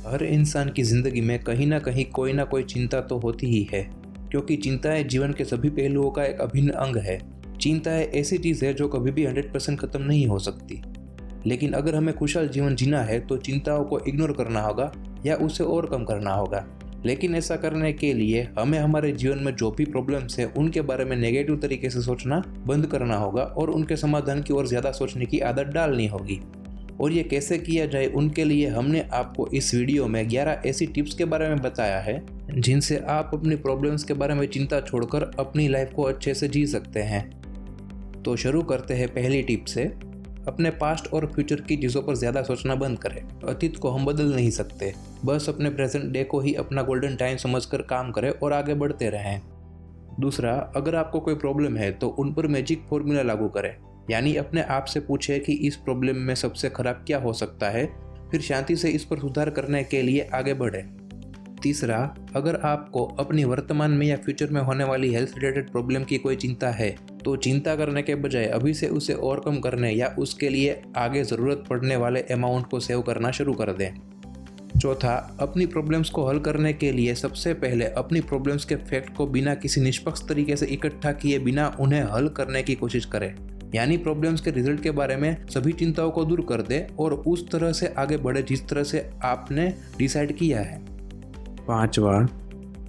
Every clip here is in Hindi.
हर इंसान की ज़िंदगी में कहीं ना कोई चिंता तो होती ही है, क्योंकि चिंताएं जीवन के सभी पहलुओं का एक अभिन्न अंग है। चिंताएं ऐसी चीज़ है जो कभी भी 100% ख़त्म नहीं हो सकती। लेकिन अगर हमें खुशहाल जीवन जीना है तो चिंताओं को इग्नोर करना होगा या उसे और कम करना होगा। लेकिन ऐसा करने के लिए हमें हमारे जीवन में जो भी प्रॉब्लम्स है उनके बारे में नेगेटिव तरीके से सोचना बंद करना होगा और उनके समाधान की ओर ज़्यादा सोचने की आदत डालनी होगी। और ये कैसे किया जाए, उनके लिए हमने आपको इस वीडियो में 11 ऐसी टिप्स के बारे में बताया है जिनसे आप अपनी प्रॉब्लम्स के बारे में चिंता छोड़कर अपनी लाइफ को अच्छे से जी सकते हैं। तो शुरू करते हैं पहली टिप से। अपने पास्ट और फ्यूचर की चीज़ों पर ज़्यादा सोचना बंद करें। अतीत को हम बदल नहीं सकते, बस अपने प्रेजेंट डे को ही अपना गोल्डन टाइम समझकर काम करें और आगे बढ़ते रहें। दूसरा, अगर आपको कोई प्रॉब्लम है तो उन पर मैजिक फॉर्मूला लागू करें, यानी अपने आप से पूछें कि इस प्रॉब्लम में सबसे खराब क्या हो सकता है, फिर शांति से इस पर सुधार करने के लिए आगे बढ़ें। तीसरा, अगर आपको अपनी वर्तमान में या फ्यूचर में होने वाली हेल्थ रिलेटेड प्रॉब्लम की कोई चिंता है तो चिंता करने के बजाय अभी से उसे ओवरकम करने या उसके लिए आगे ज़रूरत पड़ने वाले अमाउंट को सेव करना शुरू कर दें। चौथा, अपनी प्रॉब्लम्स को हल करने के लिए सबसे पहले अपनी प्रॉब्लम्स के फैक्ट को बिना किसी निष्पक्ष तरीके से इकट्ठा किए बिना उन्हें हल करने की कोशिश करें, यानी प्रॉब्लम्स के रिजल्ट के बारे में सभी चिंताओं को दूर कर दे और उस तरह से आगे बढ़े जिस तरह से आपने डिसाइड किया है। पांचवा,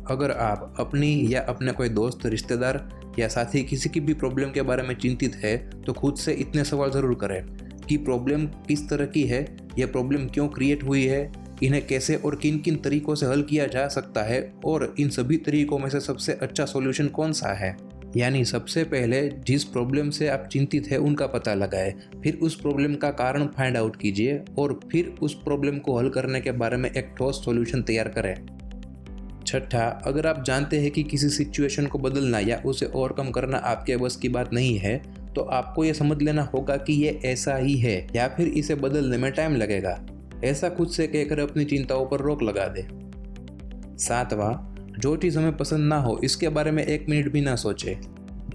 अगर आप अपनी या अपने कोई दोस्त, रिश्तेदार या साथी किसी की भी प्रॉब्लम के बारे में चिंतित है तो खुद से इतने सवाल ज़रूर करें कि प्रॉब्लम किस तरह की है, यह प्रॉब्लम क्यों क्रिएट हुई है, इन्हें कैसे और किन किन तरीकों से हल किया जा सकता है और इन सभी तरीकों में से सबसे अच्छा सॉल्यूशन कौन सा है। यानी सबसे पहले जिस प्रॉब्लम से आप चिंतित है उनका पता लगाएं, फिर उस प्रॉब्लम का कारण फाइंड आउट कीजिए और फिर उस प्रॉब्लम को हल करने के बारे में एक ठोस सॉल्यूशन तैयार करें। छठा, अगर आप जानते हैं कि किसी सिचुएशन को बदलना या उसे ओवरकम करना आपके बस की बात नहीं है तो आपको यह समझ लेना होगा कि ये ऐसा ही है या फिर इसे बदलने में टाइम लगेगा। ऐसा खुद से कहकर अपनी चिंताओं पर रोक लगा दे। सातवां, जो चीज़ हमें पसंद ना हो इसके बारे में 1 मिनट भी ना सोचे।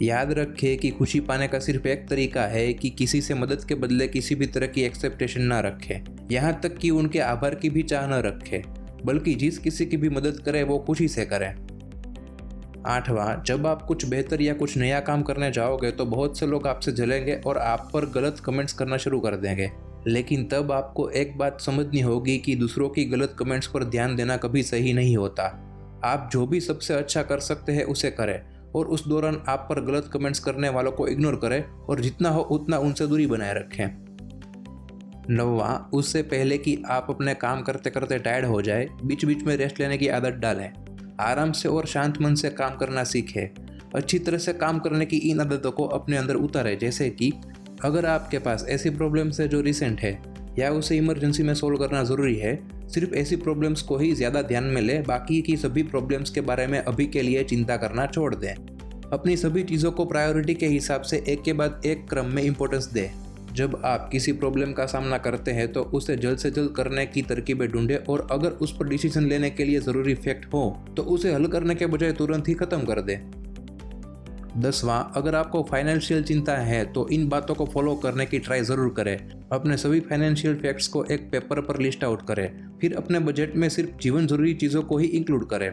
याद रखें कि खुशी पाने का सिर्फ एक तरीका है कि किसी से मदद के बदले किसी भी तरह की एक्सेप्टेशन ना रखें, यहाँ तक कि उनके आभार की भी चाह न रखें, बल्कि जिस किसी की भी मदद करें वो खुशी से करें। आठवां, जब आप कुछ बेहतर या कुछ नया काम करने जाओगे तो बहुत से लोग आपसे जलेंगे और आप पर गलत कमेंट्स करना शुरू कर देंगे, लेकिन तब आपको एक बात समझनी होगी कि दूसरों की गलत कमेंट्स पर ध्यान देना कभी सही नहीं होता। आप जो भी सबसे अच्छा कर सकते हैं उसे करें और उस दौरान आप पर गलत कमेंट्स करने वालों को इग्नोर करें और जितना हो उतना उनसे दूरी बनाए रखें। नौवां, उससे पहले कि आप अपने काम करते करते टायर्ड हो जाए, बीच बीच में रेस्ट लेने की आदत डालें। आराम से और शांत मन से काम करना सीखें। अच्छी तरह से काम करने की इन आदतों को अपने अंदर उतारें, जैसे कि अगर आपके पास ऐसी प्रॉब्लम्स है जो रिसेंट है या उसे इमरजेंसी में सोल्व करना ज़रूरी है, सिर्फ ऐसी प्रॉब्लम्स को ही ज़्यादा ध्यान में लें, बाकी की सभी प्रॉब्लम्स के बारे में अभी के लिए चिंता करना छोड़ दें। अपनी सभी चीज़ों को प्रायोरिटी के हिसाब से एक के बाद एक क्रम में इम्पोर्टेंस दें। जब आप किसी प्रॉब्लम का सामना करते हैं तो उसे जल्द से जल्द करने की तरकीबें ढूंढें और अगर उस पर डिसीजन लेने के लिए ज़रूरी फैक्ट हो तो उसे हल करने के बजाय तुरंत ही ख़त्म कर दें। 10वां, अगर आपको फाइनेंशियल चिंता है तो इन बातों को फॉलो करने की ट्राई ज़रूर करें। अपने सभी फाइनेंशियल फैक्ट्स को एक पेपर पर लिस्ट आउट करें, फिर अपने बजट में सिर्फ जीवन जरूरी चीज़ों को ही इंक्लूड करें।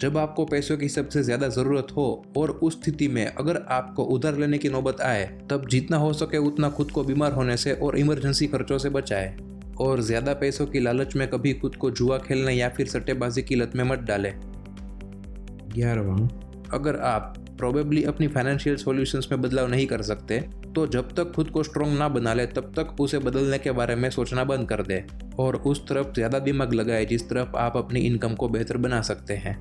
जब आपको पैसों की सबसे ज़्यादा ज़रूरत हो और उस स्थिति में अगर आपको उधार लेने की नौबत आए, तब जितना हो सके उतना खुद को बीमार होने से और इमरजेंसी खर्चों से बचाएं। और ज़्यादा पैसों की लालच में कभी खुद को जुआ खेलने या फिर सट्टेबाजी की लत में मत डालें। 11वां, अगर आप प्रोबेबली अपनी फाइनेंशियल सॉल्यूशंस में बदलाव नहीं कर सकते तो जब तक खुद को स्ट्रॉन्ग ना बना ले तब तक उसे बदलने के बारे में सोचना बंद कर दे और उस तरफ ज़्यादा दिमाग लगाए जिस तरफ आप अपनी इनकम को बेहतर बना सकते हैं।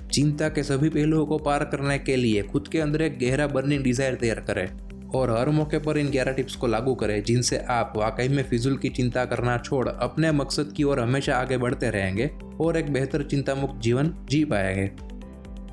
चिंता के सभी पहलुओं को पार करने के लिए खुद के अंदर एक गहरा बर्निंग डिजायर तैयार करें और हर मौके पर इन 11 टिप्स को लागू करें, जिनसे आप वाकई में फिजूल की चिंता करना छोड़ अपने मकसद की ओर हमेशा आगे बढ़ते रहेंगे और एक बेहतर चिंता मुक्त जीवन जी पाएंगे।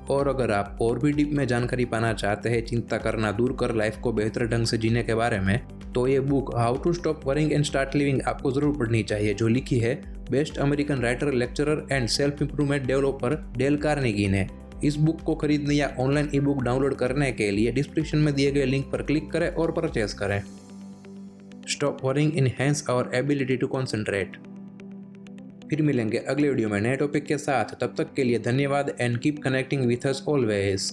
और अगर आप और भी डीप में जानकारी पाना चाहते हैं चिंता करना दूर कर लाइफ को बेहतर ढंग से जीने के बारे में, तो ये book how to stop worrying and start living आपको ज़रूर पढ़नी चाहिए, जो लिखी है best American writer, lecturer and self improvement developer Dale Carnegie ने। इस बुक को खरीदने या ऑनलाइन ई बुक डाउनलोड करने के लिए डिस्क्रिप्शन में दिए गए लिंक पर क्लिक करें और परचेज करें। Stop worrying, enhance our ability to concentrate. फिर मिलेंगे अगले वीडियो में नए टॉपिक के साथ। तब तक के लिए धन्यवाद and keep connecting with us always.